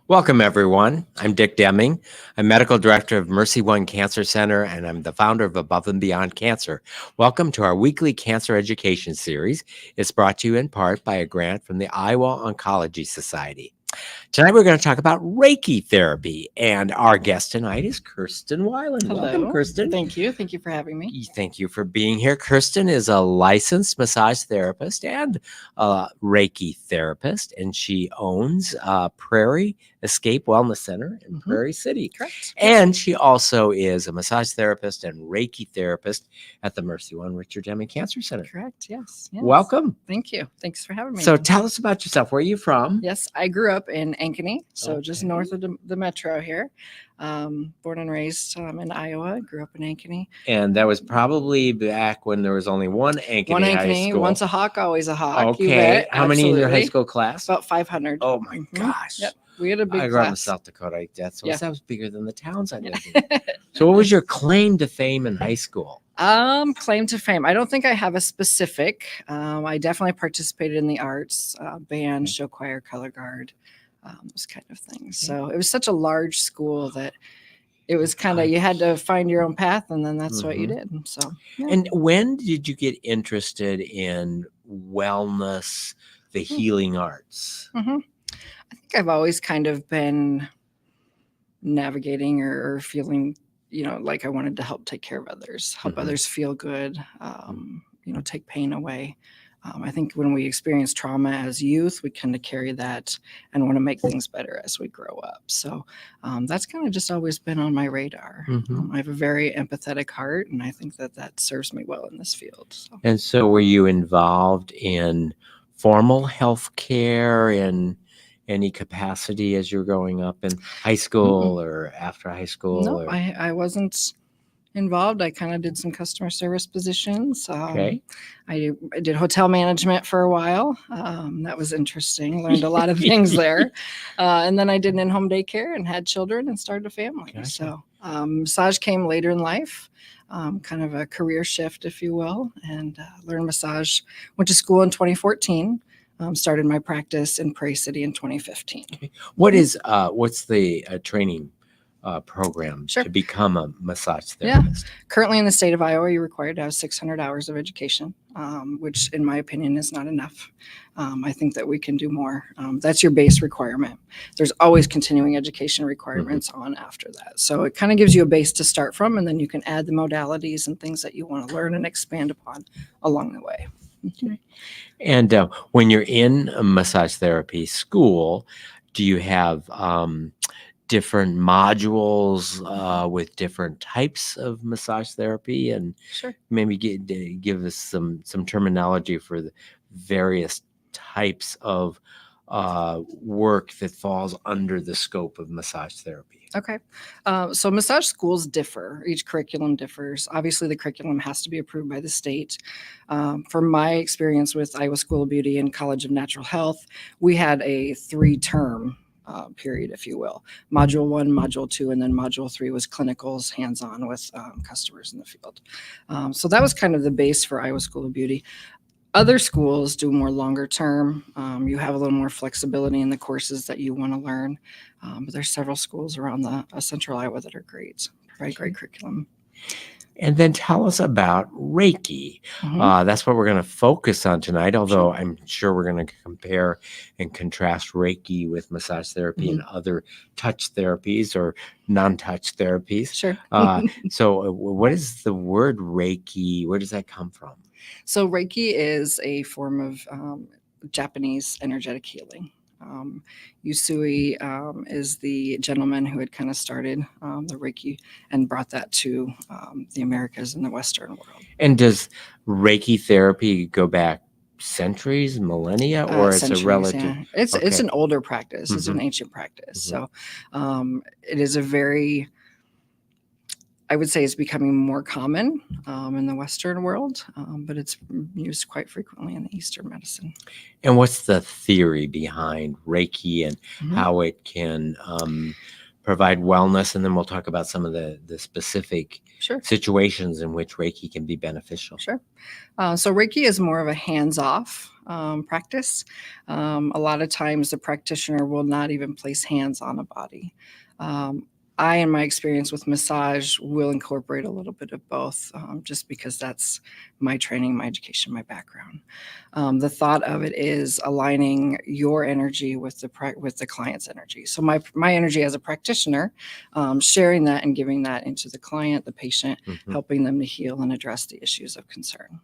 Welcome, everyone. I'm Dick Deming. I'm Medical Director of Mercy One Cancer Center, and I'm the founder of Above and Beyond Cancer. Welcome to our weekly cancer education series. It's brought to you in part by a grant from the Iowa Oncology Society. Tonight, we're going to talk about Reiki therapy, and our guest tonight is Kirsten Weiland. Hello. Welcome, Kirsten. Thank you. Thank you for having me. Thank you for being here. Kirsten is a licensed massage therapist and a Reiki therapist, and she owns Prairie Escape Wellness Center in Prairie City. Correct. And she also is a massage therapist and Reiki therapist at the Mercy One Richard Deming Cancer Center. Correct. Yes. Welcome. Thank you. Thanks for having me. So tell us about yourself. Where are you from? Yes, I grew up in Ankeny, so just north of the metro here. Born and raised in Iowa. Grew up in Ankeny. And that was probably back when there was only one Ankeny High School. Once a hawk, always a hawk. Okay. How many in your high school class? About 500. Oh my gosh. Yep. We had a big I grew up in class. South Dakota. That was bigger than the towns I lived in. Yeah. So what was your claim to fame in high school? Claim to fame. I don't think I have a specific. I definitely participated in the arts, band, show choir, color guard, those kind of things. So it was such a large school that it was kind of, you had to find your own path, and then that's what you did. So, yeah. And when did you get interested in wellness, the healing arts? I think I've always kind of been navigating or feeling, like I wanted to help take care of others, help others feel good, take pain away. I think when we experience trauma as youth, we kind of carry that and want to make things better as we grow up. So that's kind of just always been on my radar. I have a very empathetic heart, and I think that serves me well in this field. So. And so were you involved in formal health care in any capacity as you were growing up in high school or after high school? No, I wasn't involved. I kind of did some customer service positions. I did hotel management for a while. That was interesting. Learned a lot of things there. And then I did in-home daycare and had children and started a family. Gotcha. So massage came later in life, kind of a career shift, if you will, and learned massage. Went to school in 2014. Started my practice in Prairie City in 2015. Okay. What's the training program Sure. to become a massage therapist? Currently in the state of Iowa, you're required to have 600 hours of education, which in my opinion is not enough. I think that we can do more. That's your base requirement. There's always continuing education requirements on after that. So it kind of gives you a base to start from, and then you can add the modalities and things that you want to learn and expand upon along the way. Okay. And when you're in a massage therapy school, do you have different modules with different types of massage therapy? And Sure. Maybe give us some terminology for the various types of work that falls under the scope of massage therapy. Okay. So massage schools differ. Each curriculum differs. Obviously, the curriculum has to be approved by the state. From my experience with Iowa School of Beauty and College of Natural Health, we had a 3-term period, if you will. Module 1, Module 2, and then Module 3 was clinicals, hands-on with customers in the field. So that was kind of the base for Iowa School of Beauty. Other schools do more longer term. You have a little more flexibility in the courses that you want to learn. But there's several schools around the central Iowa that are great, provide great curriculum. And then tell us about Reiki. That's what we're going to focus on tonight, although I'm sure we're going to compare and contrast Reiki with massage therapy and other touch therapies or non-touch therapies. Sure. So what is the word Reiki? Where does that come from? So Reiki is a form of Japanese energetic healing. Usui is the gentleman who had kind of started the Reiki and brought that to the Americas and the Western world. And does Reiki therapy go back centuries, millennia, or it's a Centuries, relative? yeah. It's Okay. an older practice. It's an Mhm. ancient practice. Mhm. So it is a very, I would say it's becoming more common in the Western world, but it's used quite frequently in the Eastern medicine. And what's the theory behind Reiki and Mhm. how it can provide wellness? And then we'll talk about some of the specific Sure. situations in which Reiki can be beneficial. Sure. So Reiki is more of a hands-off practice. A lot of times the practitioner will not even place hands on a body. I, in my experience with massage, will incorporate a little bit of both, just because that's my training, my education, my background. The thought of it is aligning your energy with the client's energy. So my energy as a practitioner, sharing that and giving that into the client, the patient, Mhm. helping them to heal and address the issues of concern.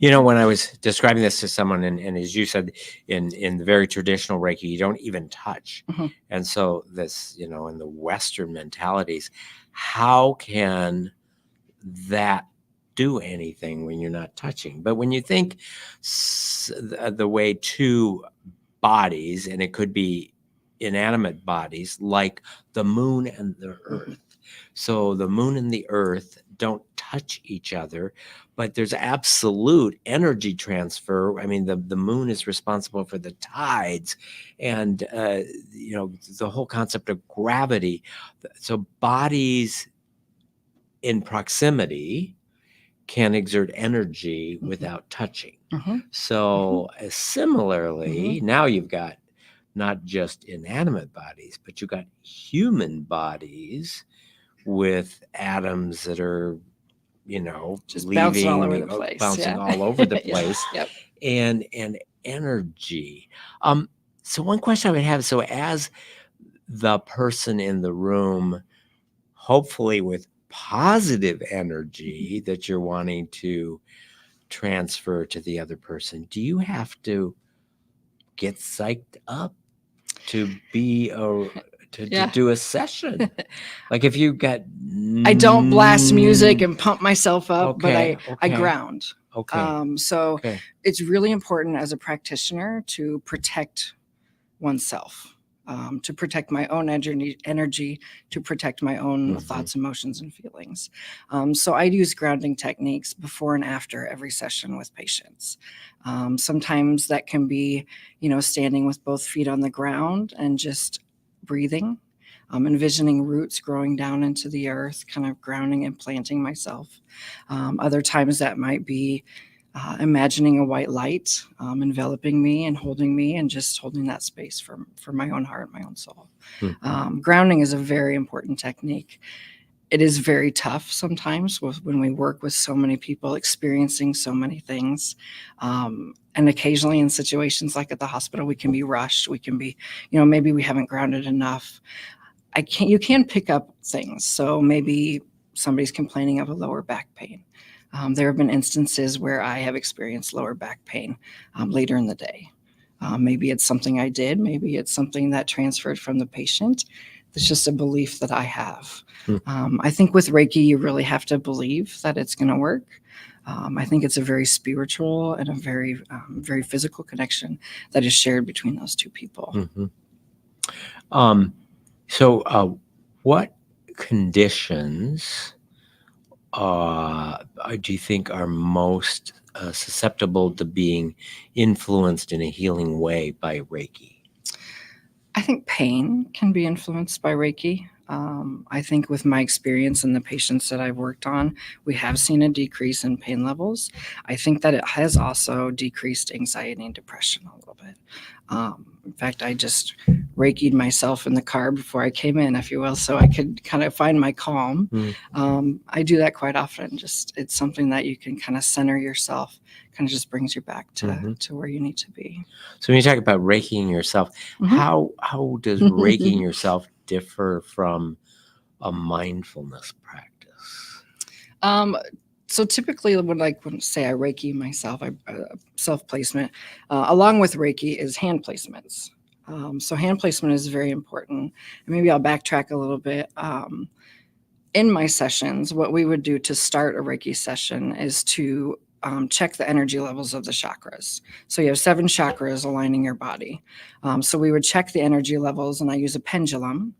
You know, when I was describing this to someone, and as you said, in the very traditional Reiki, you don't even touch. Mhm. And so this, you know, in the Western mentalities, how can that do anything when you're not touching? But when you think the way two bodies, and it could be inanimate bodies like the moon and the earth. So the moon and the earth don't touch each other, but there's absolute energy transfer. I mean, the moon is responsible for the tides and, you know, the whole concept of gravity. So bodies in proximity can exert energy Mhm. without touching. Mhm. So similarly, now you've got not just inanimate bodies, but you've got human bodies with atoms that are, you know, Just bouncing all over leaving, the place. bouncing Yeah. all over the Yeah. place, Yep. and energy. So one question I would have, so as the person in the room, hopefully with positive energy that you're wanting to transfer to the other person, do you have to get psyched up to be to Yeah. do a session? Like if you got I don't blast music and pump myself up, but okay, I okay, ground. okay, So okay. it's really important as a practitioner to protect oneself, to protect my own energy, to protect my own Mhm. thoughts, emotions, and feelings. So I use grounding techniques before and after every session with patients. Sometimes that can be, standing with both feet on the ground and just breathing. Envisioning roots growing down into the earth, kind of grounding and planting myself. Other times that might be imagining a white light enveloping me and holding me and just holding that space for my own heart, my own soul. Mhm. Grounding is a very important technique. It is very tough sometimes when we work with so many people experiencing so many things. And occasionally in situations like at the hospital, we can be rushed. We can be, maybe we haven't grounded enough. You can pick up things. So maybe somebody's complaining of a lower back pain. There have been instances where I have experienced lower back pain later in the day. Maybe it's something I did. Maybe it's something that transferred from the patient. It's just a belief that I have. I think with Reiki, you really have to believe that it's going to work. I think it's a very spiritual and a very, very physical connection that is shared between those two people. Mhm. So what conditions do you think are most susceptible to being influenced in a healing way by Reiki? I think pain can be influenced by Reiki. I think with my experience and the patients that I've worked on, we have seen a decrease in pain levels. I think that it has also decreased anxiety and depression a little bit. In fact, I just Reiki'd myself in the car before I came in, if you will, so I could kind of find my calm. I do that quite often. Just it's something that you can kind of center yourself, kind of just brings you back to where you need to be. So when you talk about Reikiing yourself, how does Reikiing yourself differ from a mindfulness practice? So typically when say I Reiki myself, self-placement, along with Reiki is hand placements. So hand placement is very important. And maybe I'll backtrack a little bit. In my sessions, what we would do to start a Reiki session is to check the energy levels of the chakras. So you have 7 chakras aligning your body. So we would check the energy levels, and I use a pendulum.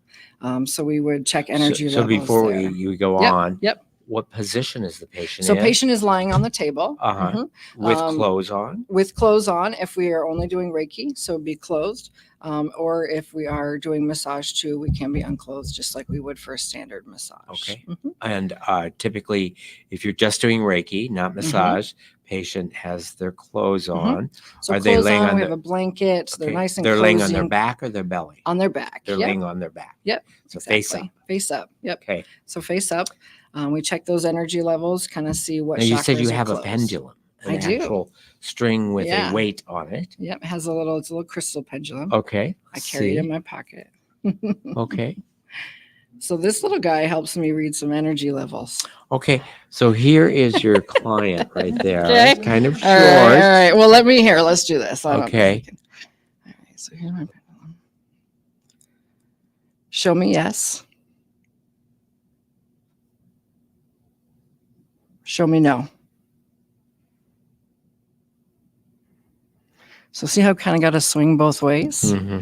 So we would check energy So levels. before there. you go Yep, on, yep. what position is the patient So in? patient is lying on the table. Uh-huh. With clothes on? With clothes on if we are only doing Reiki, so be clothed. Or if we are doing massage too, we can be unclothed just like we would for a standard massage. Okay. And typically, if you're just doing Reiki, not massage, patient has their clothes on. So are they laying on we have a blanket. They're nice and cozy. They're laying on their back or their belly? On their back. They're laying on their back. Yep. So exactly. face up. Face up. Yep. Okay. So face up. We check those energy levels, kind of see what. Now you said you chakras are have a closed. pendulum. I do. Actual string with a weight on it. Yep. It has it's a little crystal pendulum. Okay. I carry it in my pocket. Okay. So this little guy helps me read some energy levels. Okay. So here is your client right there. Okay. It's kind of short. All right. Well, let's do this. Okay. All right. So here's my pendulum. Show me yes. Show me no. So see how I kind of got to swing both ways? Mm-hmm.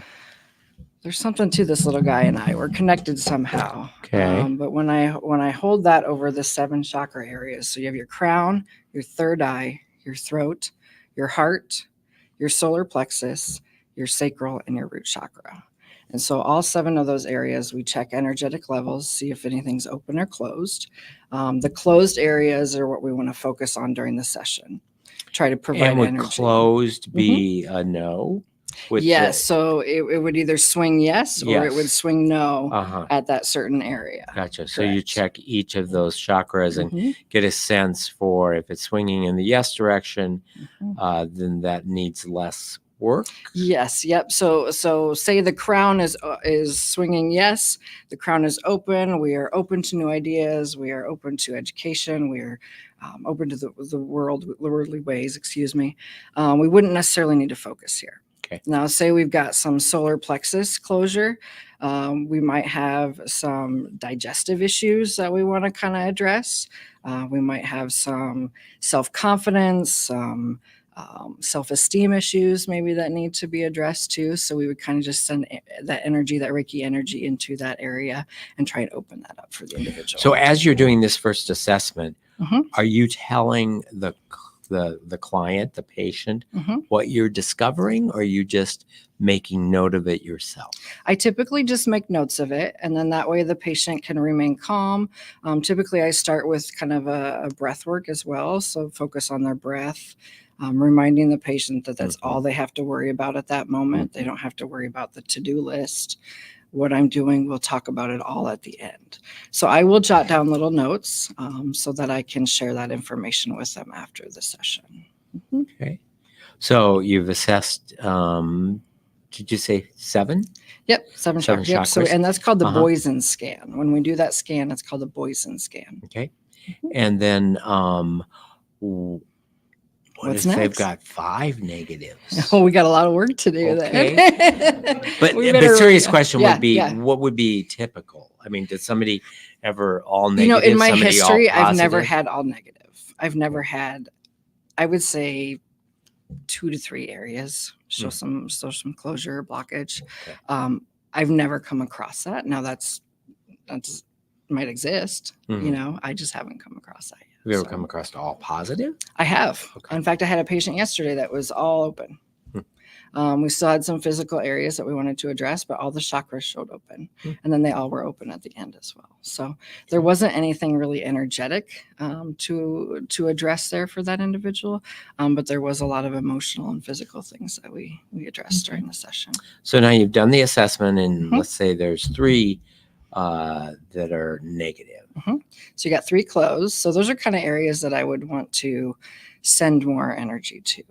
There's something to this little guy and I. We're connected somehow. Okay. But when I hold that over the 7 chakra areas, so you have your crown, your third eye, your throat, your heart, your solar plexus, your sacral, and your root chakra. And so all 7 of those areas, we check energetic levels, see if anything's open or closed. The closed areas are what we want to focus on during the session. Try to provide and would energy. Closed be a no? Yes, so it would either swing yes or it would swing no at that certain area. Gotcha. So you check each of those chakras and get a sense for if it's swinging in the yes direction, then that needs less work. Yes. Yep. So say the crown is swinging yes. The crown is open. We are open to new ideas. We are open to education. We are open to the worldly ways. Excuse me. We wouldn't necessarily need to focus here. Okay. Now, say we've got some solar plexus closure. We might have some digestive issues that we want to kind of address. We might have some self-confidence, some self-esteem issues maybe that need to be addressed too. So we would kind of just send that energy, that Reiki energy into that area and try and open that up for the individual. So as you're doing this first assessment, are you telling the client, the patient, what you're discovering, or are you just making note of it yourself? I typically just make notes of it, and then that way the patient can remain calm. Typically I start with kind of a breath work as well. So focus on their breath, reminding the patient that that's all they have to worry about at that moment. They don't have to worry about the to-do list. What I'm doing, we'll talk about it all at the end. So I will jot down little notes so that I can share that information with them after the session. Okay. So you've assessed, did you say 7? Yep, 7 chakras. Yep. So, and that's called the Boysen scan. When we do that scan, it's called the Boysen scan. Okay. And then What's if next? they've got 5 negatives? Oh, we got a lot of work to do there. But the serious question would be, what would be typical? I mean, did somebody ever all negative? In my history, I've never had all negative. I've never had, I would say, 2 to 3 areas show some closure or blockage. Okay. I've never come across that. Now that might exist. I just haven't come across that yet. Have you ever come across all positive? I have. Okay. In fact, I had a patient yesterday that was all open. We still had some physical areas that we wanted to address, but all the chakras showed open. And then they all were open at the end as well. So there wasn't anything really energetic to address there for that individual. But there was a lot of emotional and physical things that we addressed during the session. So now you've done the assessment, and let's say there's 3 that are negative. So you got 3 closed. So those are kind of areas that I would want to send more energy to.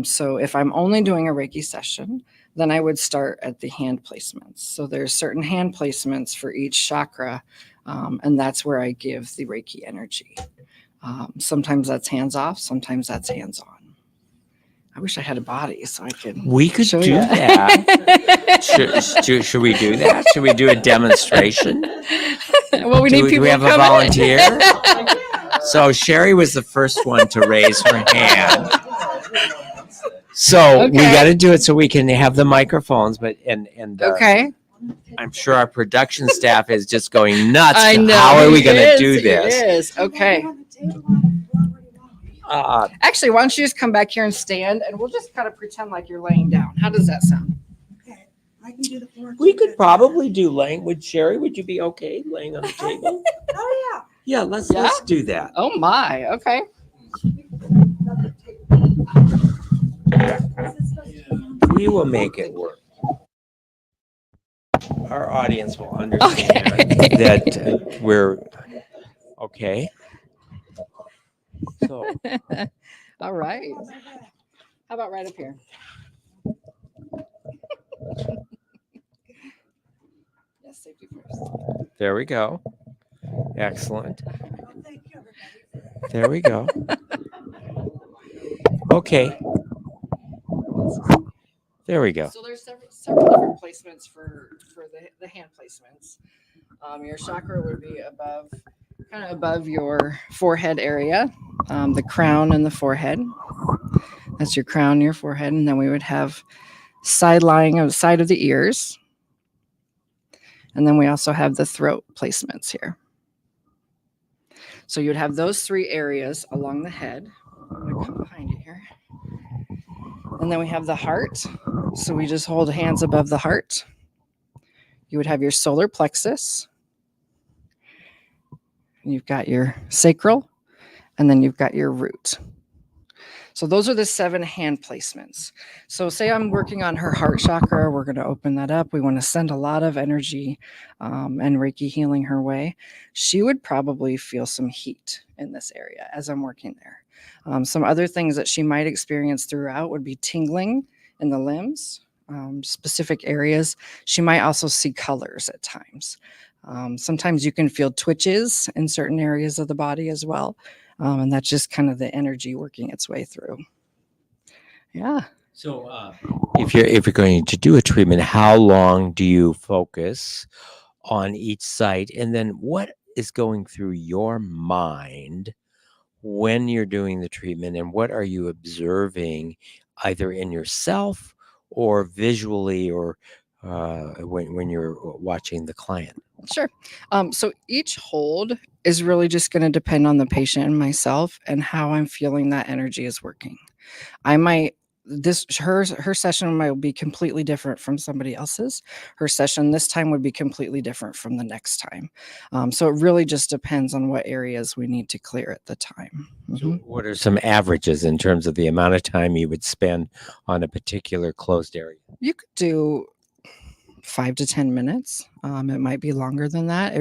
So if I'm only doing a Reiki session, then I would start at the hand placements. So there's certain hand placements for each chakra, and that's where I give the Reiki energy. Sometimes that's hands off, sometimes that's hands on. I wish I had a body so I could. We could do that. Should we do that? Should we do a demonstration? Well, we need people. Do we have a volunteer? So Sherry was the first one to raise her hand. So we Okay. got to do it so we can have the microphones, but Okay. I'm sure our production staff is just going nuts. I know. How are we it going to is, do this? It is. Okay. Actually, why don't you just come back here and stand, and we'll just kind of pretend like you're laying down. How does that sound? Okay, I can do the floor. We could probably do laying. Would Sherry? Would you be okay laying on the table? Oh Yeah, let's Yeah? do that. Oh my. Okay. We will make it work. Our audience will understand that we're okay. So All right. How about right up here? Yes, safety first. there we go. Excellent. yeah. Thank you, everybody. There we go. Okay. There we go. So there's several different placements for the hand placements. Your chakra would be kind of above your forehead area, the crown and the forehead. That's your crown, your forehead, and then we would have side of the ears, and then we also have the throat placements here. So you'd have those three areas along the head. I'm gonna come behind you here. And then we have the heart. So we just hold hands above the heart. You would have your solar plexus. You've got your sacral, and then you've got your root. So those are the 7 hand placements. So say I'm working on her heart chakra, we're going to open that up. We want to send a lot of energy and Reiki healing her way. She would probably feel some heat in this area as I'm working there. Some other things that she might experience throughout would be tingling in the limbs, specific areas. She might also see colors at times. Sometimes you can feel twitches in certain areas of the body as well. And that's just kind of the energy working its way through. Yeah. So if you're going to do a treatment, how long do you focus on each site? And then what is going through your mind when you're doing the treatment, and what are you observing either in yourself or visually, or when you're watching the client? Sure. So each hold is really just going to depend on the patient and myself and how I'm feeling that energy is working. I might her session might be completely different from somebody else's. Her session this time would be completely different from the next time. So it really just depends on what areas we need to clear at the time. So what are some averages in terms of the amount of time you would spend on a particular closed area? You could do 5 to 10 minutes. It might be longer than that.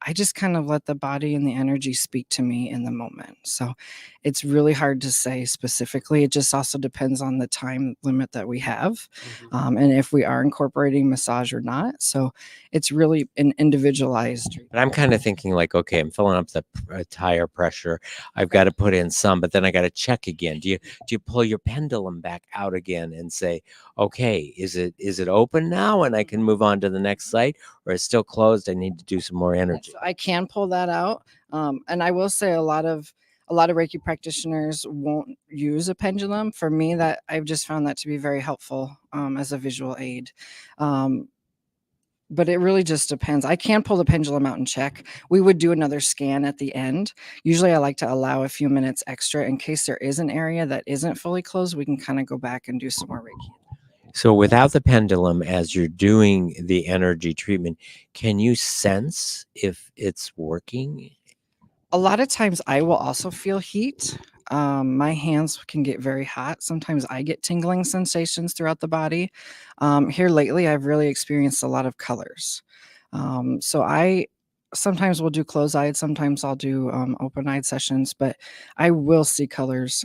I just kind of let the body and the energy speak to me in the moment. So it's really hard to say specifically. It just also depends on the time limit that we have, and if we are incorporating massage or not. So it's really an individualized. But I'm kind of thinking like, okay, I'm filling up the tire pressure. I've got to put in some, but then I got to check again. Do you pull your pendulum back out again and say, okay, is it open now and I can move on to the next site, or it's still closed? I need to do some more energy. So I can pull that out, and I will say a lot of Reiki practitioners won't use a pendulum. For me, that I've just found that to be very helpful as a visual aid. But it really just depends. I can pull the pendulum out and check. We would do another scan at the end. Usually I like to allow a few minutes extra in case there is an area that isn't fully closed. We can kind of go back and do some more Reiki. So without the pendulum, as you're doing the energy treatment, can you sense if it's working? A lot of times I will also feel heat. My hands can get very hot. Sometimes I get tingling sensations throughout the body. Here lately, I've really experienced a lot of colors. So I sometimes will do closed-eyed, sometimes I'll do open-eyed sessions, but I will see colors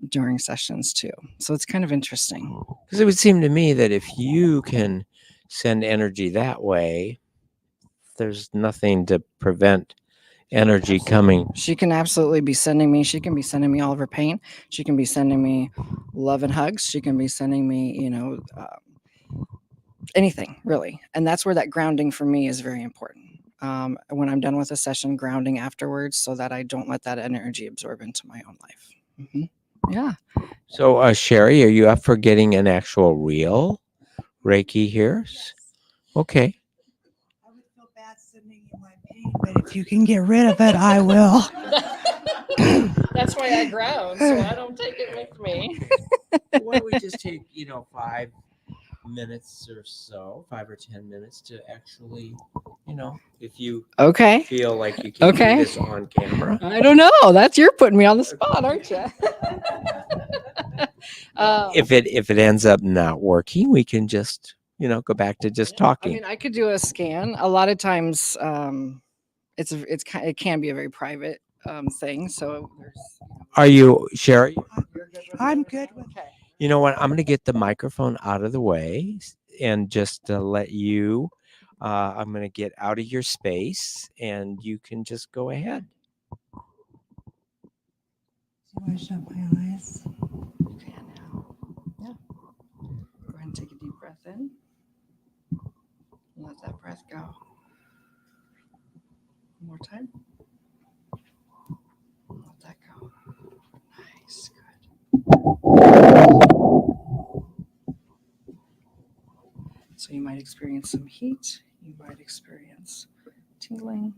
during sessions too. So it's kind of interesting. Because it would seem to me that if you can send energy that way, there's nothing to prevent energy coming. She can absolutely be sending me. She can be sending me all of her pain. She can be sending me love and hugs. She can be sending me, anything really. And that's where that grounding for me is very important. when I'm done with a session, grounding afterwards so that I don't let that energy absorb into my own life. Yeah. So, Sherry, are you up for getting an actual real Reiki here? Yes. Okay. I would feel bad sending you my pain, but if you can get rid of it, I will. That's why I ground, so I don't take it with me. Why don't we just take 5 minutes or so, 5 or 10 minutes to actually, if you Okay. feel like you can Okay. do this on camera. I don't know. You're putting me on the spot, aren't you? If it ends up not working, we can just go back to just I talking. mean, I could do a scan. A lot of times, it can be a very private thing. So there's. Are you, Sherry? You're good with I'm it? good with Okay. You know what? I'm going to get the microphone out of the way and just let you. I'm going to get out of your space, and you can just go ahead. Do you want to shut my eyes? You can now. Yeah. Go ahead and take a deep breath in. Let that breath go. One more time. Let that go. Nice. Good. So you might experience some heat. You might experience tingling.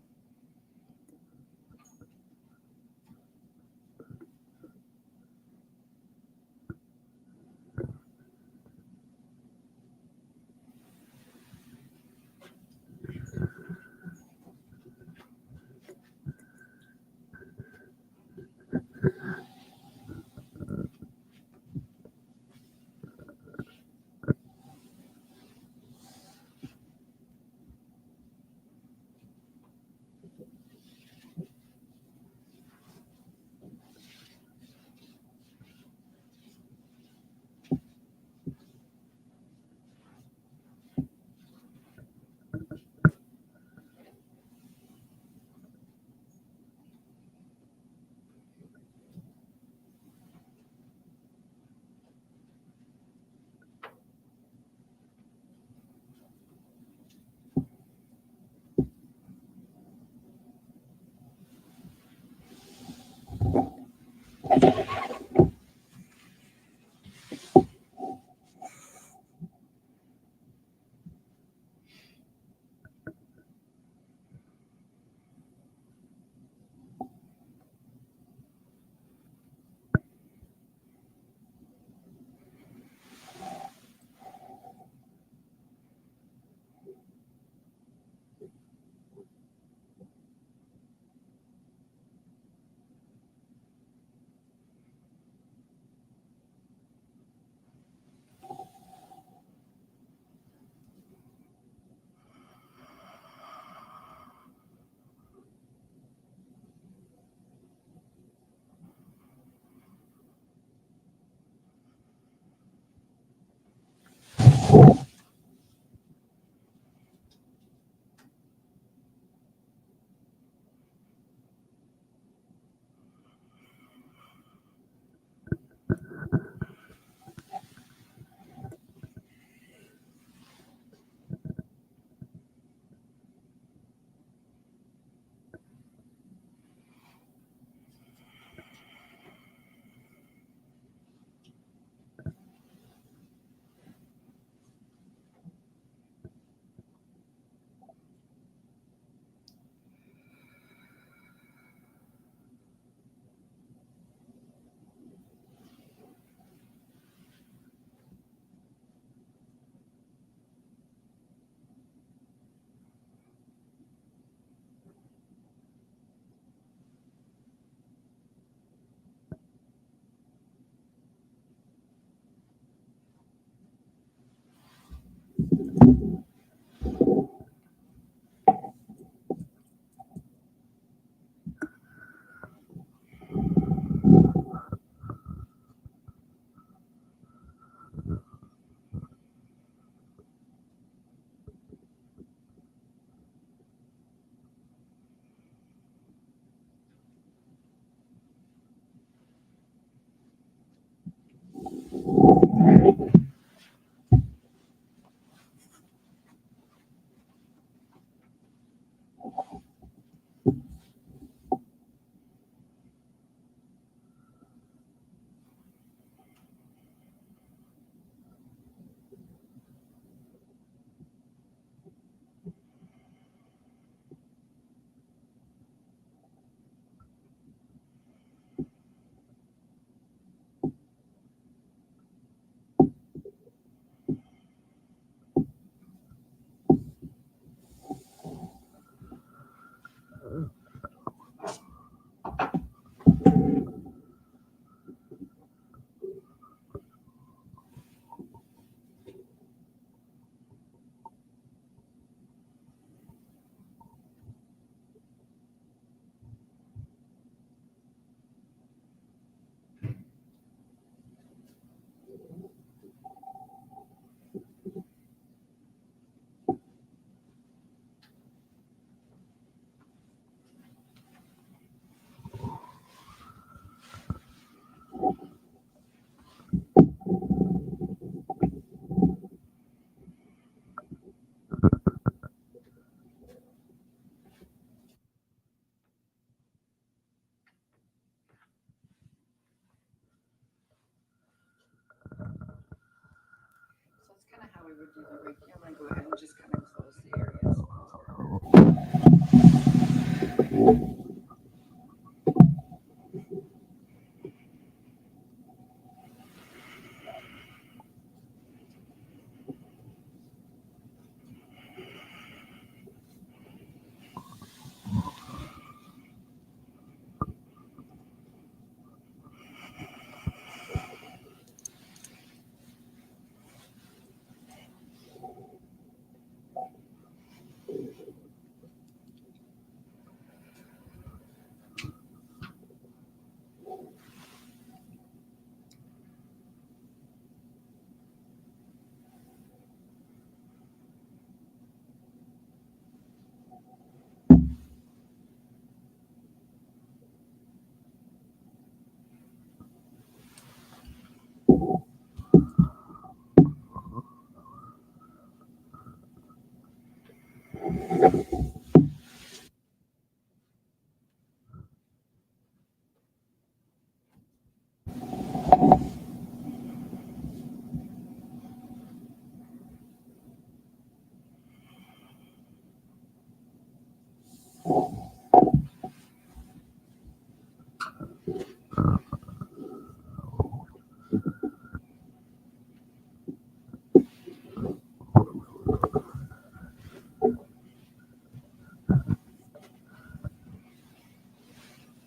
we would do the Reiki, I'm going to go ahead and just kind of close the areas.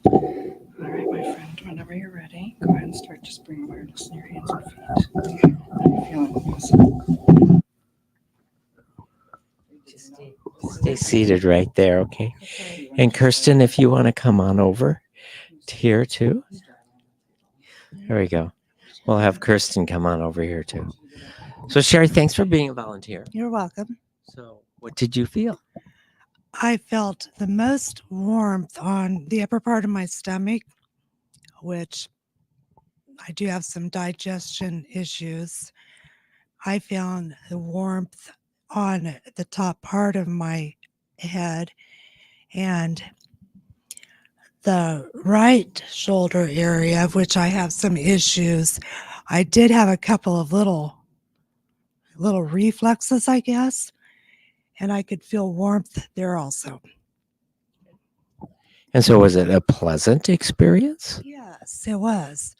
All right, my friend, whenever you're ready, go ahead and start just bringing awareness in your hands and feet. How are you feeling? Stay seated right there, okay? And Kirsten, if you want to come on over to here too. There we go. We'll have Kirsten come on over here too. So Sherry, thanks for being a volunteer. You're welcome. So what did you feel? I felt the most warmth on the upper part of my stomach, which I do have some digestion issues. I found the warmth on the top part of my head, and the right shoulder area, of which I have some issues. I did have a couple of little reflexes, I guess, and I could feel warmth there also. And so was it a pleasant experience? Yes, it was.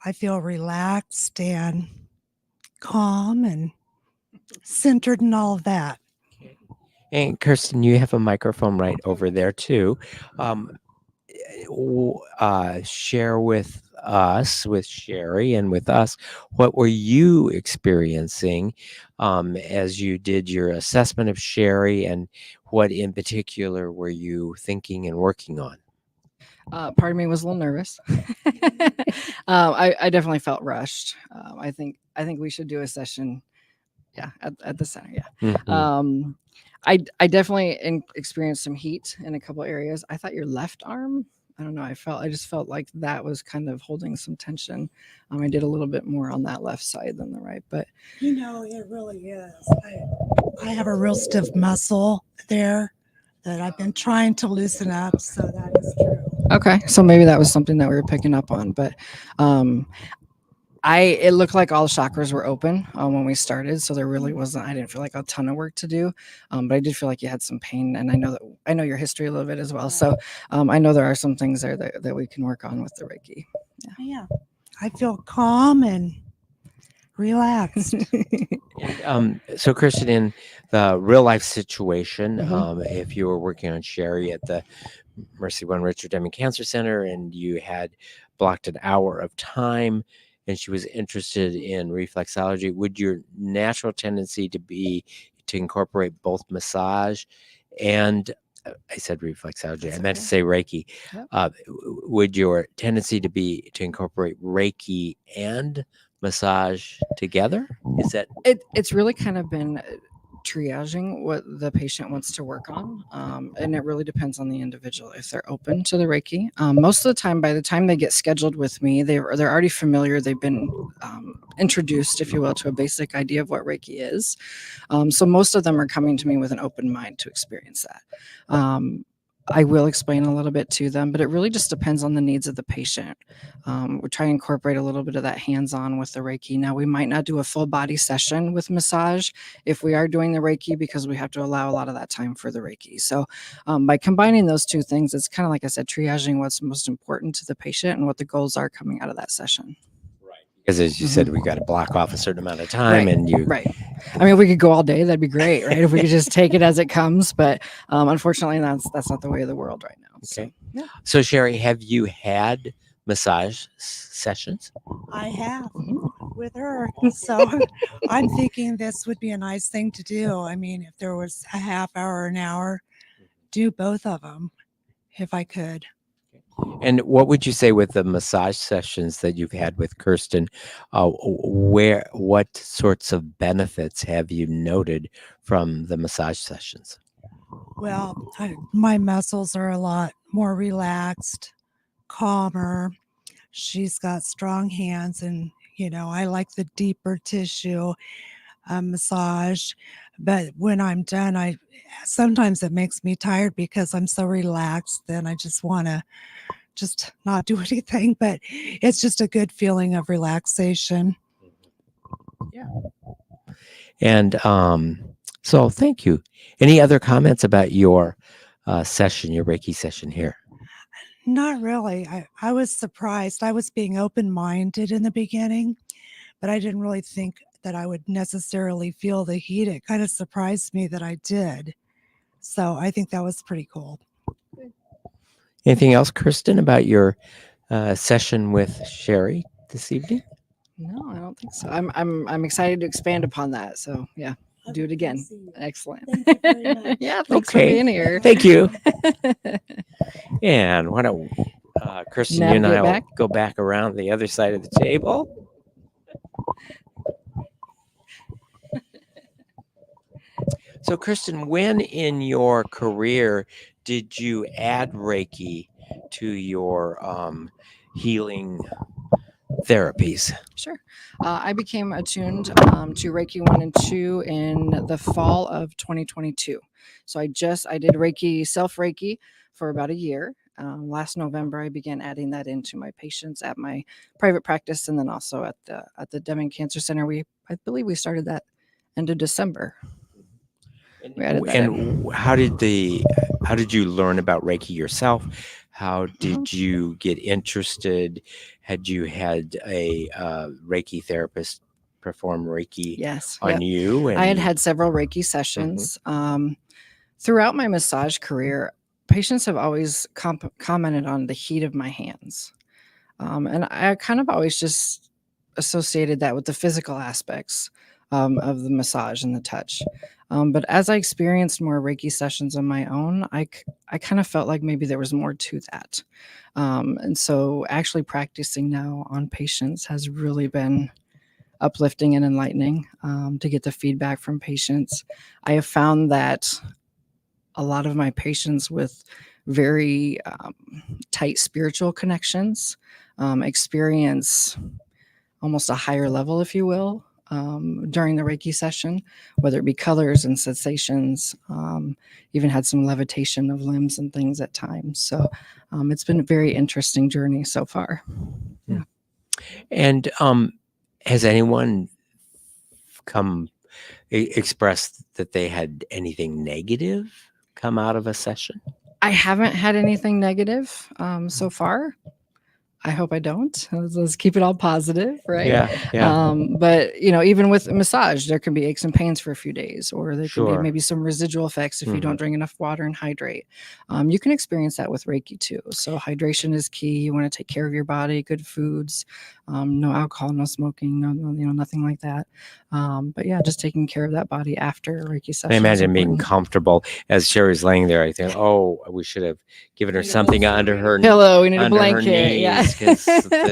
I feel relaxed and calm and centered and all of that. And Kirsten, you have a microphone right over there too. Share with us, with Sherry and with us, what were you experiencing as you did your assessment of Sherry, and what in particular were you thinking and working on? Part of me was a little nervous. I definitely felt rushed. I think we should do a session, at the center. Yeah. Mhm. I definitely experienced some heat in a couple areas. I thought your left arm, I don't know. I just felt like that was kind of holding some tension. I did a little bit more on that left side than the right, but It really is. I have a real stiff muscle there that I've been trying to loosen up, so that is true. okay. So maybe that was something that we were picking up on, but it looked like all chakras were open when we started, so there really wasn't. I didn't feel like a ton of work to do, but I did feel like you had some pain, and I know your history a little bit as well. So I know there are some things there that we can work on with the Reiki. Yeah, I feel calm and relaxed. So Kirsten, in the real life situation, Mhm. if you were working on Sherry at the Mercy One Richard Deming Cancer Center and you had blocked an hour of time and she was interested in reflexology, would your natural tendency to incorporate both massage and I said reflexology, That's I meant to okay. say Reiki. Yep. Would your tendency to incorporate Reiki and massage together? Is that It's really kind of been triaging what the patient wants to work on, and it really depends on the individual if they're open to the Reiki. Most of the time, by the time they get scheduled with me, they're already familiar. They've been introduced, if you will, to a basic idea of what Reiki is. So most of them are coming to me with an open mind to experience that. I will explain a little bit to them, but it really just depends on the needs of the patient. We try to incorporate a little bit of that hands-on with the Reiki. Now, we might not do a full body session with massage if we are doing the Reiki, because we have to allow a lot of that time for the Reiki. So by combining those two things, it's kind of like I said, triaging what's most important to the patient and what the goals are coming out of that session. Because as you said, we got to block off a certain amount of time, Right, and you right. I mean, if we could go all day, that'd be great, right? If we could just take it as it comes, but unfortunately, that's not the way of the world right now. So, Okay. yeah. So Sherry, have you had massage sessions? I have Mhm. with her. So I'm thinking this would be a nice thing to do. I mean, if there was a half hour, an hour, do both of them if I could. And what would you say with the massage sessions that you've had with Kirsten? What sorts of benefits have you noted from the massage sessions? Well, my muscles are a lot more relaxed, calmer. She's got strong hands, and I like the deeper tissue massage. But when I'm done, I sometimes it makes me tired because I'm so relaxed. Then I just want to just not do anything. But it's just a good feeling of relaxation. Yeah. And so thank you. Any other comments about your session, your Reiki session here? Not really. I was surprised. I was being open-minded in the beginning, but I didn't really think that I would necessarily feel the heat. It kind of surprised me that I did. So I think that was pretty cool. Anything else, Kirsten, about your session with Sherry this evening? No, I don't think so. I'm excited to expand upon that. So yeah, do it again. Excellent. Thank you very much. Yeah, thanks for Okay. being here. Thank you. And why don't Kirsten, you and I Navigate will back. go back around the other side of the table. So, Kirsten, when in your career did you add Reiki to your healing therapies? Sure. I became attuned to Reiki 1 and 2 in the fall of 2022. So I did Reiki, self Reiki for about a year. Last November, I began adding that into my patients at my private practice, and then also at the Deming Cancer Center. I believe we started that end of December. We added that in. And how did you learn about Reiki yourself? How did you get interested? Had you had a Reiki therapist perform Reiki Yes. on Yep. you? And I had several Reiki sessions. Throughout my massage career, patients have always commented on the heat of my hands. And I kind of always just associated that with the physical aspects of the massage and the touch. But as I experienced more Reiki sessions on my own, I kind of felt like maybe there was more to that. And so actually practicing now on patients has really been uplifting and enlightening to get the feedback from patients. I have found that a lot of my patients with very tight spiritual connections experience almost a higher level, if you will, during the Reiki session, whether it be colors and sensations, even had some levitation of limbs and things at times. So it's been a very interesting journey so far. Yeah. And has anyone expressed that they had anything negative come out of a session? I haven't had anything negative so far. I hope I don't. Let's keep it all positive, right? Yeah. But even with massage, there can be aches and pains for a few days, or there can be Sure. maybe some residual effects if you don't drink enough water and hydrate. You can experience that with Reiki too. So hydration is key. You want to take care of your body, good foods, no alcohol, no smoking, no, nothing like that. But yeah, just taking care of that body after a Reiki session. I imagine is being important. comfortable as Sherry's laying there. I think, oh, we should have given her something under her pillow. We need a under her blanket. Yeah, knees, 'cause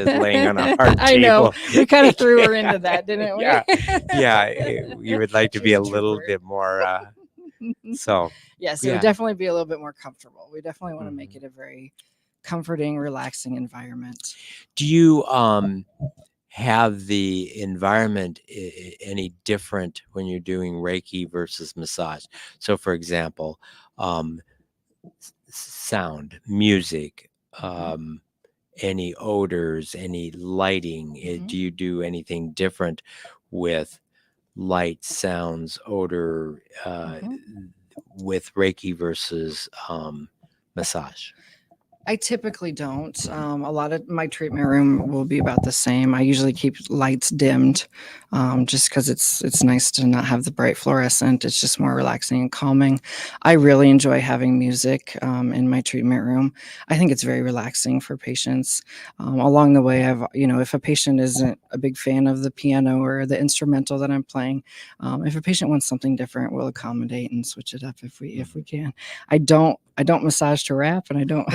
laying on a hard I know. table. We kind of threw her into that, didn't we? Yeah. You would like to be She's a a little trooper. bit more. So Yes, it Yeah. would definitely be a little bit more comfortable. We definitely want to Mhm. make it a very comforting, relaxing environment. do you have the environment any different when you're doing Reiki versus massage? So, for example, sound, music, Mhm. any odors, any lighting? Do you do anything different with light, sounds, odor with Reiki versus massage? I typically don't. A lot of my treatment room will be about the same. I usually keep lights dimmed, just because it's nice to not have the bright fluorescent. It's just more relaxing and calming. I really enjoy having music in my treatment room. I think it's very relaxing for patients. Along the way, if a patient isn't a big fan of the piano or the instrumental that I'm playing, if a patient wants something different, we'll accommodate and switch it up if we can. I don't massage to rap, and I don't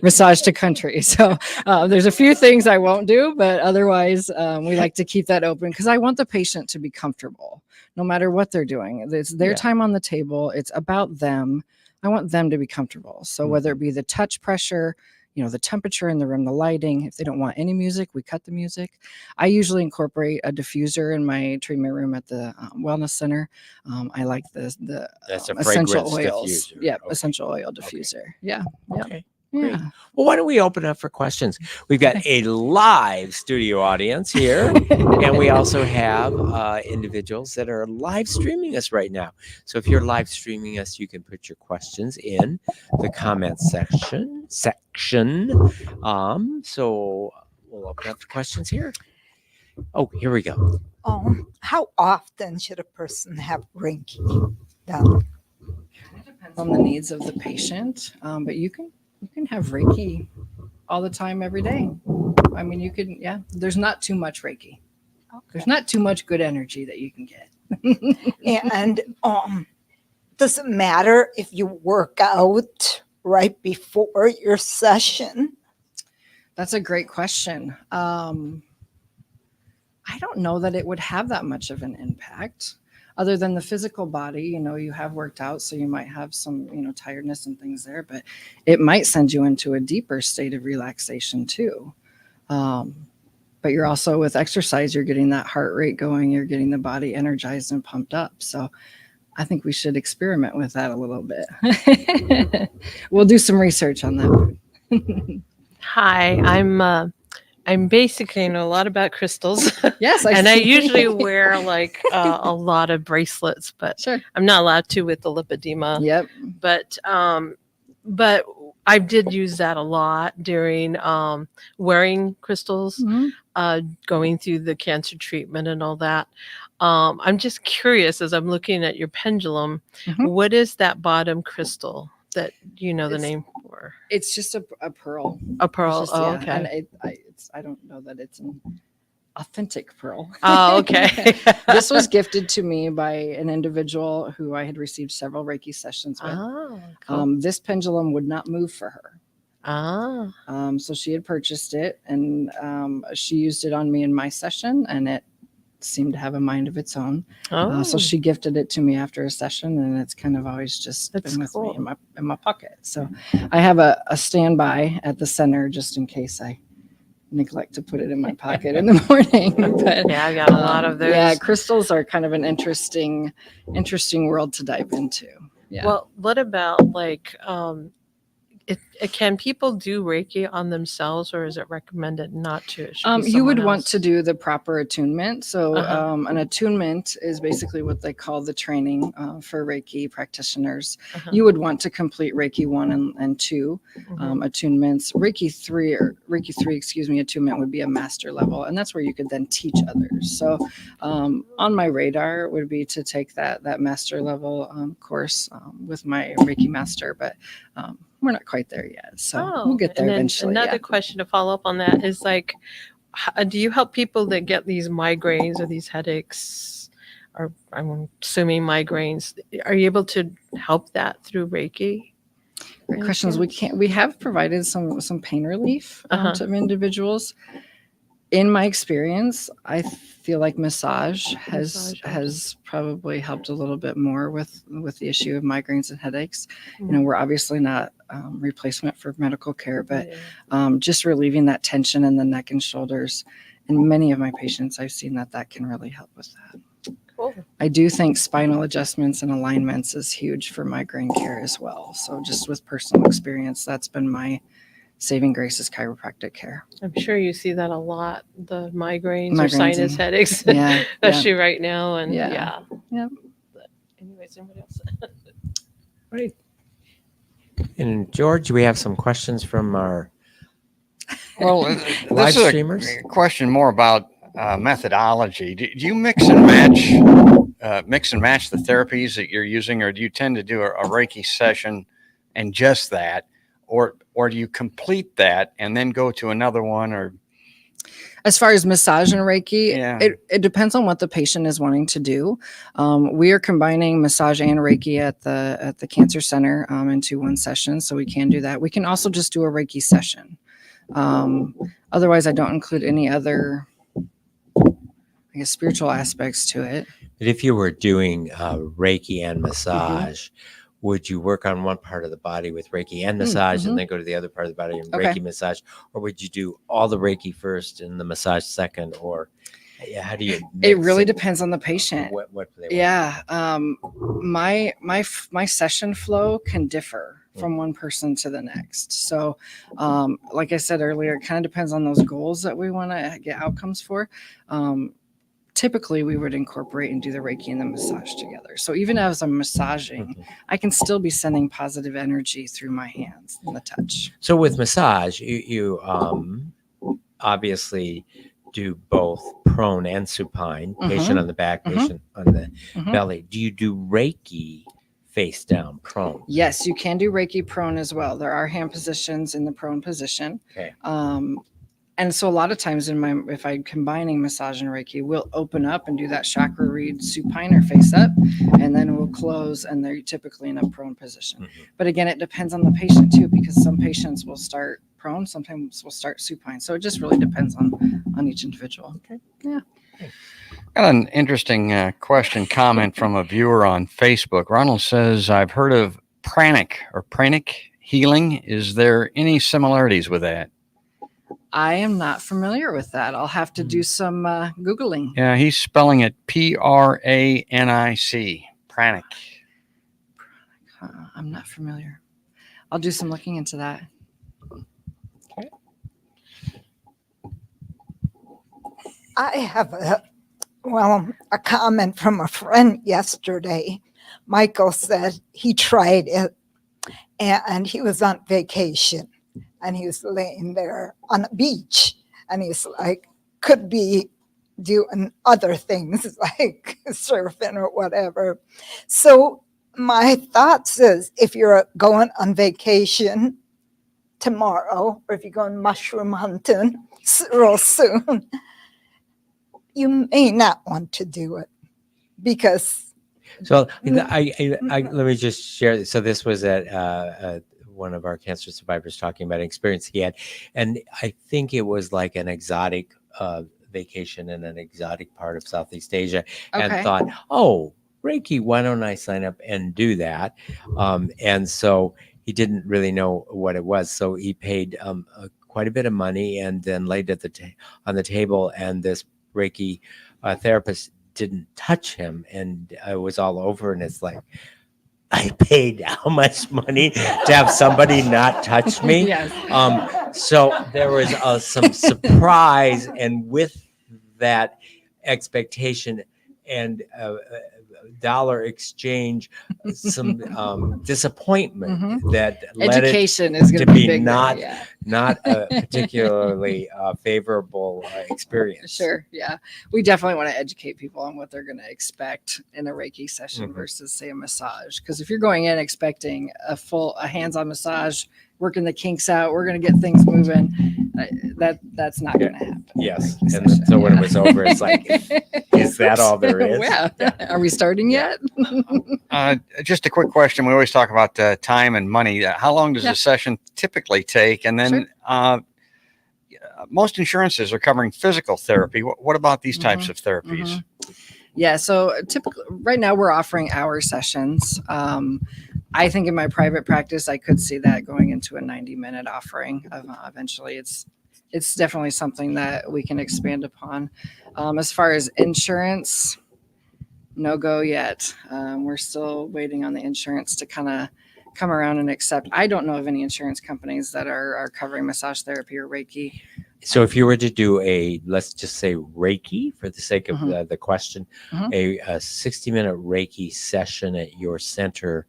massage to country. So there's a few things I won't do, but otherwise we like to keep that open because I want the patient to be comfortable no matter what they're doing. It's their time on the table. It's about them. I want them to be comfortable. So whether it be the touch pressure, the temperature in the room, the lighting, if they don't want any music, we cut the music. I usually incorporate a diffuser in my treatment room at the wellness center. I like That's a essential fragrance oils. diffuser. Yeah, Okay. essential oil diffuser. Yeah. Okay. Great. Yeah. Well, why don't we open up for questions? We've got a live studio audience here, and we also have individuals that are live streaming us right now. So if you're live streaming us, you can put your questions in the comment section. So we'll open up for questions here. Oh, here we go. How often should a person have Reiki done? It depends on the needs of the patient, but you can have Reiki all the time, every day. I mean, you can. Yeah, there's not too much Reiki. There's not too much good energy that you can get. And does it matter if you work out right before your session? That's a great question. I don't know that it would have that much of an impact other than the physical body. You have worked out, so you might have some, tiredness and things there, but it might send you into a deeper state of relaxation too. But you're also, with exercise, you're getting that heart rate going, you're getting the body energized and pumped up. So I think we should experiment with that a little bit. We'll do some research on that. Hi, I'm basically know a lot about crystals. Yes, I and I see. usually wear like a lot of bracelets, but Sure. I'm not allowed to with the lipedema. Yep. But I did use that a lot during wearing crystals, going through the cancer treatment and all that. I'm just curious, as I'm looking at your pendulum, what is that bottom crystal that the name for? It's just a pearl. A pearl. Just, oh, yeah, okay. And I don't know that it's an authentic pearl. Oh, okay. This was gifted to me by an individual who I had received several Reiki sessions with. Oh, cool. This pendulum would not move for her. So she had purchased it, and she used it on me in my session, and it seemed to have a mind of its own. So she gifted it to me after a session, and it's kind of always just been with me in my pocket. So I have a standby at the center just in case I neglect to put it in my pocket in the morning. But yeah, I got a lot of those. Yeah, crystals are kind of an interesting world to dive into. Yeah. Well, what about like can people do Reiki on themselves, or is it recommended not to? You would want to do the proper attunement. So an attunement is basically what they call the training for Reiki practitioners. You would want to complete Reiki 1 and 2 attunements. Reiki 3, attunement would be a master level, and that's where you could then teach others. So on my radar would be to take that master level course with my Reiki master, but we're not quite there yet. So we'll get there eventually. Another question to follow up on that is like, do you help people that get these migraines or these headaches, or I'm assuming migraines? Are you able to help that through Reiki? Great questions. We have provided some pain relief to individuals. In my experience, I feel like massage has probably helped a little bit more with the issue of migraines and headaches. We're obviously not replacement for medical care, but just relieving that tension in the neck and shoulders. And many of my patients, I've seen that can really help with that. Cool. I do think spinal adjustments and alignments is huge for migraine care as well. So just with personal experience, that's been my saving grace is chiropractic care. I'm sure you see that a lot, the migraines or Migraines sinus and- headaches, Yeah, especially right now. And Yeah. yeah. Yep. But anyways, anybody else? Right. And George, we have some questions from our Well, live this is streamers. a question more about methodology. Do you mix and match the therapies that you're using, or do you tend to do a Reiki session and just that, or do you complete that and then go to another one? Or As far as massage and Reiki, Yeah. it depends on what the patient is wanting to do. We are combining massage and Reiki at the cancer center into one session, so we can do that. We can also just do a Reiki session. Otherwise, I don't include any other, I guess, spiritual aspects to it. But if you were doing Reiki and massage, would you work on one part of the body with Reiki and massage and then go to the other part of the body and Okay. Reiki massage? Or would you do all the Reiki first and the massage second? Or how do you It mix really depends on the patient. What they want? Yeah. My session flow can differ from one person to the next. So, like I said earlier, it kind of depends on those goals that we want to get outcomes for. Typically, we would incorporate and do the Reiki and the massage together. So even as I'm massaging, I can still be sending positive energy through my hands and the touch. So with massage, you obviously do both prone and supine, patient on the back, patient on the belly. Do you do Reiki face down, prone? Yes, you can do Reiki prone as well. There are hand positions in the prone position. Okay. And so a lot of times if I'm combining massage and Reiki, we'll open up and do that chakra read supine or face up, and then we'll close, and they're typically in a prone position. But again, it depends on the patient too, because some patients will start prone, sometimes will start supine. So it just really depends on each individual. Okay. Yeah. got an interesting comment from a viewer on Facebook. Ronald says, "I've heard of pranic healing. Is there any similarities with that?" I am not familiar with that. I'll have to do some Googling. Yeah, he's spelling it Pranic. Pranic. I'm not familiar. I'll do some looking into that. I have a comment from a friend yesterday. Michael said he tried it and he was on vacation and he was laying there on a beach and he's like, could be doing other things like surfing or whatever. So my thoughts is if you're going on vacation tomorrow or if you're going mushroom hunting real soon, you may not want to do it because. So I let me just share. So this was at one of our cancer survivors talking about an experience he had, and I think it was like an exotic vacation in an exotic part of Southeast Asia, and Okay. thought, oh, Reiki, why don't I sign up and do that? And so he didn't really know what it was, so he paid quite a bit of money and then laid it on the table, and this Reiki therapist didn't touch him, and it was all over. And it's like, I paid how much money to have somebody not touch me? Yes. So there was some surprise, and with that expectation and dollar exchange, some disappointment that led Education is to going to be be big. not Yeah. not a particularly favorable experience. Sure. Yeah. We definitely want to educate people on what they're going to expect in a Reiki session versus, say, a massage. Because if you're going in expecting a hands-on massage, working the kinks out, we're going to get things moving, that's not going to happen. Yes. Reiki And session. so when it was over, it's like, is that all there is? Yeah. Are we starting yet? Just a quick question. We always talk about time and money. How long does a session typically take? And then most insurances are covering physical therapy. What about these types of therapies? Yeah. So typically right now we're offering hour sessions. I think in my private practice, I could see that going into a 90-minute offering. Eventually, it's definitely something that we can expand upon. As far as insurance, no go yet. We're still waiting on the insurance to kind of come around and accept. I don't know of any insurance companies that are covering massage therapy or Reiki. So if you were to do let's just say Reiki for the sake of Mhm. the question, Mhm. a 60-minute Reiki session at your center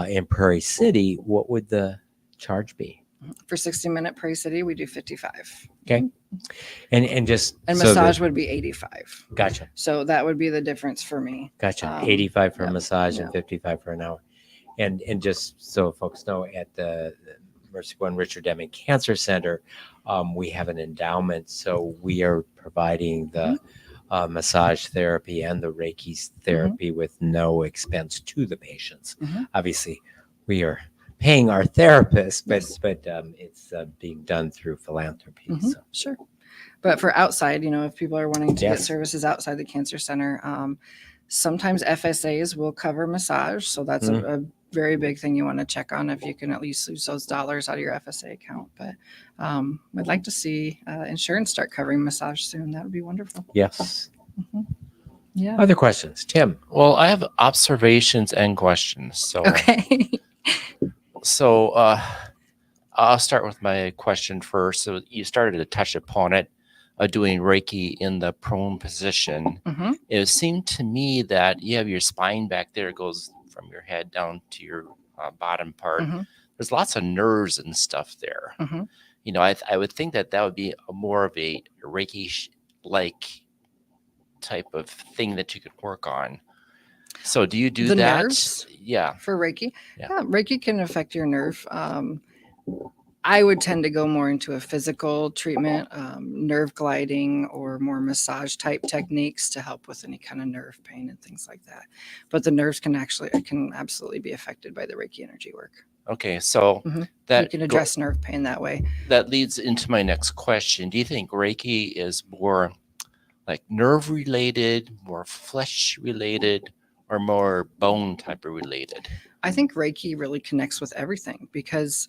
in Prairie City, what would the charge be? For 60-minute Prairie City, we do 55. Okay. And just And so massage that, would be 85. gotcha. So that would be the difference for me. Gotcha. 85 for a yep, massage and yep. 55 for an hour. And just so folks know, at the Mercy One Richard Deming Cancer Center, we have an endowment. So we are providing the massage therapy and the Reiki therapy with no expense to the patients. Mhm. Obviously, we are paying our therapists, but Yes. it's being done through philanthropy. Mhm. So. Sure. But for outside, if people are wanting to get Yes. services outside the cancer center, sometimes FSAs will cover massage. So that's a very big thing you want to check on if you can at least lose those dollars out of your FSA account. But we'd like to see insurance start covering massage soon. That would be wonderful. Yes. Mhm. Yeah. Other questions? Tim? Well, I have observations and questions. So, Okay. so I'll start with my question first. So you started to touch upon it, doing Reiki in the prone position. Mhm. It seemed to me that you have your spine back there. It goes from your head down to your bottom part. Mhm. There's lots of nerves and stuff there. Mhm. I would think that would be more of a Reiki-like type of thing that you could work on. So do you do The that? nerves? Yeah. For Reiki. Yeah. Reiki can affect your nerve. I would tend to go more into a physical treatment, nerve gliding or more massage type techniques to help with any kind of nerve pain and things like that. But the nerves can absolutely be affected by the Reiki energy work. Okay, so Mhm. You that can address nerve pain that way. that leads into my next question. Do you think Reiki is more like nerve related, more flesh related, or more bone type of related? I think Reiki really connects with everything because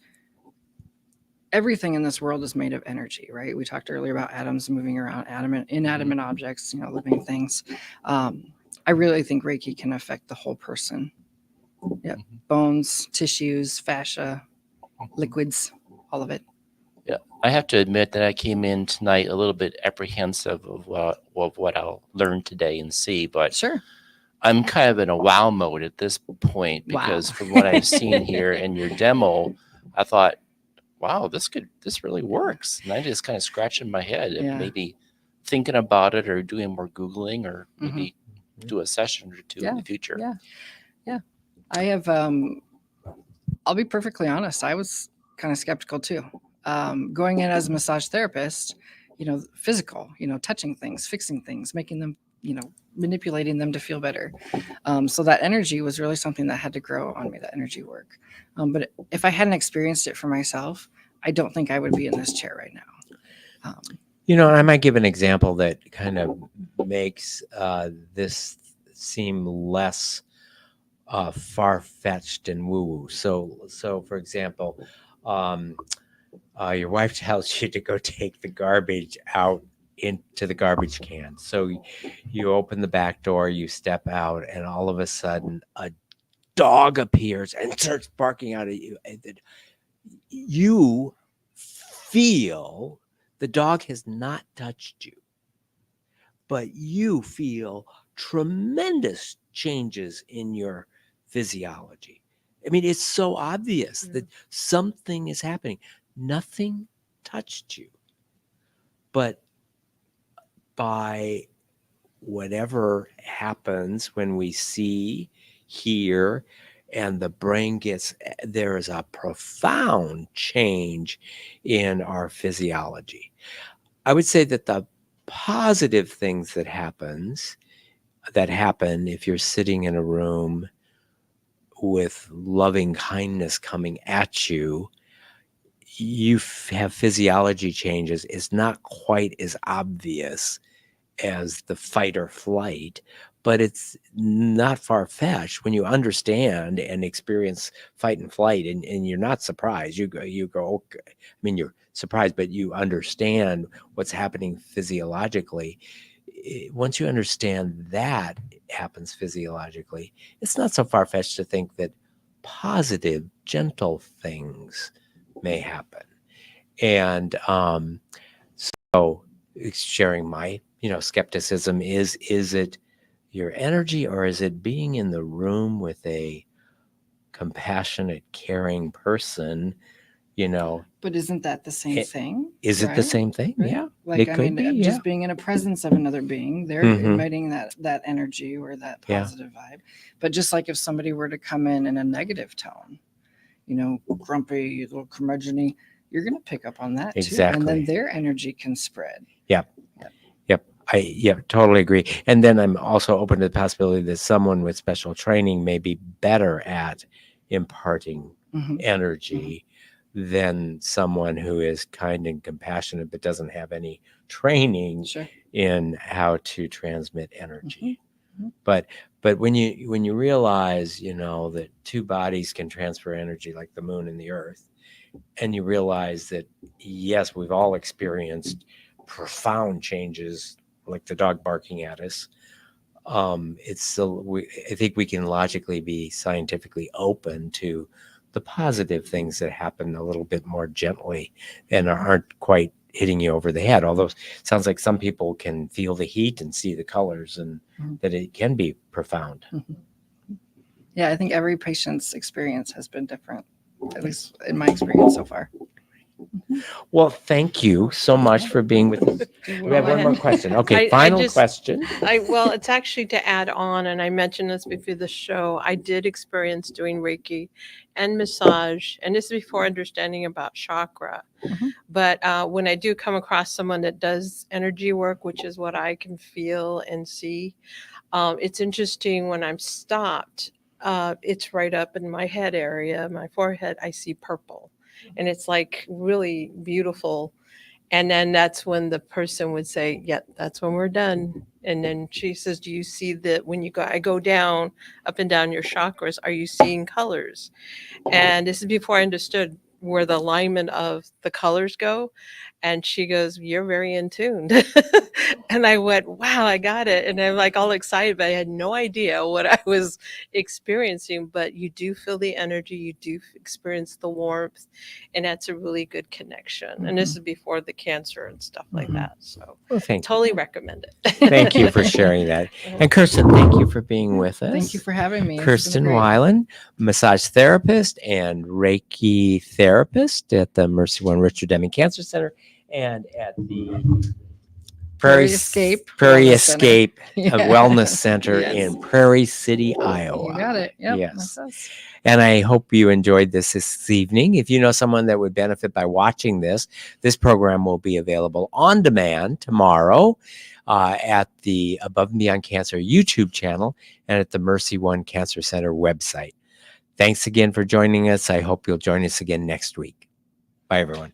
everything in this world is made of energy, right? We talked earlier about atoms moving around, inanimate objects, living things. I really think Reiki can affect the whole person. Yep. Mhm. Bones, tissues, fascia, liquids, all of it. Yeah, I have to admit that I came in tonight a little bit apprehensive of what I'll learn today and see, but Sure. I'm kind of in a wow mode at this point Wow. because from what I've seen here in your demo, I thought, wow, this really works. And I just kind of scratching my head and Yeah. maybe thinking about it or doing more Googling or maybe do a session or two in the future. Yeah. Yeah. I have, I'll be perfectly honest. I was kind of skeptical too. Going in as a massage therapist, physical, touching things, fixing things, making them, manipulating them to feel better. So that energy was really something that had to grow on me, that energy work. But if I hadn't experienced it for myself, I don't think I would be in this chair right now. I might give an example that kind of makes this seem less far-fetched and woo-woo. So for example, your wife tells you to go take the garbage out into the garbage can. So you open the back door, you step out, and all of a sudden a dog appears and starts barking out at you. And you feel the dog has not touched you, but you feel tremendous changes in your physiology. I mean, it's so obvious that something is happening. Nothing touched you, but by whatever happens when we see, hear, and the brain there is a profound change in our physiology. I would say that the positive things that happen if you're sitting in a room with loving kindness coming at you, you have physiology changes. It's not quite as obvious as the fight or flight, but it's not far-fetched when you understand and experience fight and flight, and you're not surprised. You go, okay. I mean, you're surprised, but you understand what's happening physiologically. once you understand that happens physiologically, it's not so far-fetched to think that positive, gentle things may happen. And so sharing my, skepticism is it your energy, or is it being in the room with a compassionate, caring person, But isn't that the same It- thing? is it the Right? same thing? Right? Yeah. Like, it I could mean, be, just being in a presence of another being, they're Mhm. emitting that energy or that Yeah. positive vibe. But just like if somebody were to come in a negative tone, grumpy, little curmudgeon-y, you're going to pick up on that too. And then Exactly. their energy can spread. I totally agree. And then I'm also open to the possibility that someone with special training may be better at imparting Mhm. energy than someone who is kind and compassionate but doesn't have any training Sure. in how to transmit energy. Mhm. But when you realize, that two bodies can transfer energy like the moon and the earth, and you realize that, yes, we've all experienced profound changes like the dog barking at us. It's still, I think we can logically be scientifically open to the positive things that happen a little bit more gently and aren't quite hitting you over the head. Although it sounds like some people can feel the heat and see the colors, and that it can be profound. Yeah, I think every patient's experience has been different, at least in my experience so far. Well, thank you so much for being with us. We have one more question. Okay, I final just- question. Well, it's actually to add on, and I mentioned this before the show. I did experience doing Reiki and massage, and this is before understanding about chakra. Mhm. But when I do come across someone that does energy work, which is what I can feel and see, it's interesting when I'm stopped. It's right up in my head area, my forehead. I see purple, and it's like really beautiful. And then that's when the person would say, "Yep, that's when we're done." And then she says, "Do you see that when I go down, up and down your chakras, are you seeing colors?" And this is before I understood where the alignment of the colors go. And she goes, "You're very in tune." And I went, "Wow, I got it." And I'm like all excited, but I had no idea what I was experiencing. But you do feel the energy, you do experience the warmth, and that's a really good connection. And this is before the cancer and stuff like that. So Well, thank you. totally recommend it. Thank you for sharing that. And Kirsten, thank you for being with us. Thank you for having me. It's been Kirsten great. Weiland, massage therapist and Reiki therapist at the Mercy One Richard Deming Cancer Center and at the Prairie Escape Prairie Wellness Center. Escape Yeah. Wellness Center Yes. in Prairie City, Iowa. You got it. Yep, Yes. that's us. And I hope you enjoyed this evening. If you know someone that would benefit by watching this program will be available on demand tomorrow at the Above and Beyond Cancer YouTube channel and at the Mercy One Cancer Center website. Thanks again for joining us. I hope you'll join us again next week. Bye, everyone.